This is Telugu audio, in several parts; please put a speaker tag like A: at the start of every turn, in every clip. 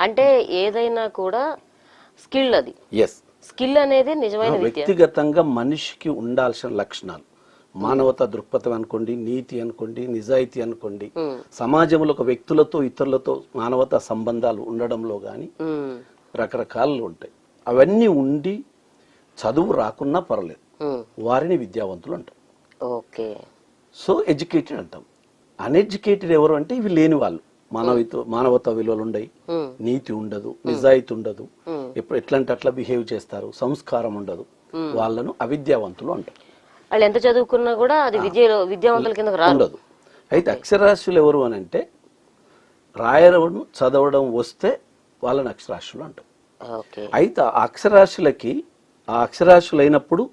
A: అంటే ఏదైనా కూడా స్కిల్ అది.
B: ఎస్,
A: స్కిల్ అనేది నిజమైన విద్య.
B: వ్యక్తిగతంగా మనిషికి ఉండాల్సిన లక్షణాలు, మానవతా దృక్పథం అనుకోండి, నీతి అనుకోండి, నిజాయితీ అనుకోండి, సమాజంలో ఒక వ్యక్తులతో ఇతరులతో మానవతా సంబంధాలు ఉండడంలో గాని రకరకాలు ఉంటాయి. అవన్నీ ఉండి చదువు రాకున్నా పర్లేదు, వారిని విద్యావంతులు అంటాం.
A: ఓకే.
B: సో ఎడ్యుకేటెడ్ అంటాం. అన్ఎడ్యుకేటెడ్ ఎవరు అంటే ఇవి లేని వాళ్ళు. మానవతా విలువలు ఉండయి, నీతి ఉండదు, నిజాయితీ ఉండదు, ఎట్లంటే అట్లా బిహేవ్ చేస్తారు, సంస్కారం ఉండదు, వాళ్ళను అవిద్యావంతులు అంటారు.
A: వాళ్ళు ఎంత చదువుకున్నా కూడా అది విద్యావంతుల కింద
B: ఉండదు. అయితే అక్షరాస్యులు ఎవరు అని అంటే రాయడం చదవడం వస్తే వాళ్ళని అక్షరాస్యులు అంటాం. అయితే ఆ అక్షరాస్యులైనప్పుడు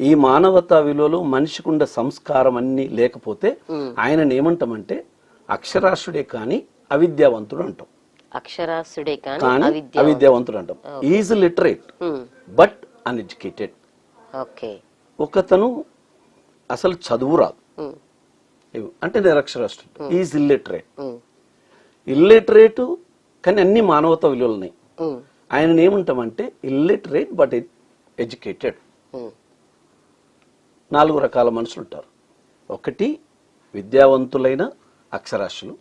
B: ఈ మానవతా విలువలు, మనిషికి ఉండే సంస్కారం అన్ని లేకపోతే ఆయన ఏమంటామంటే అక్షరాస్యుడే కానీ అవిద్యావంతుడు అంటాం.
A: అక్షరాస్యుడే కానీ
B: అవిద్యావంతుడు అంటాం. Is literate but uneducated. ఒకతను అసలు చదువు రాదు అంటే నిరక్షరాస్యుడు, ఈజ్ ఇల్లిటరేట్. ఇల్లిటరేట్ కానీ అన్ని మానవతా విలువలు ఉన్నాయి. ఆయన ఏమంటామంటే ఇల్లిటరేట్ బట్ ఎడ్యుకేటెడ్. 4 రకాల మనుషులు ఉంటారు. ఒకటి విద్యావంతులైన అక్షరాస్యులు,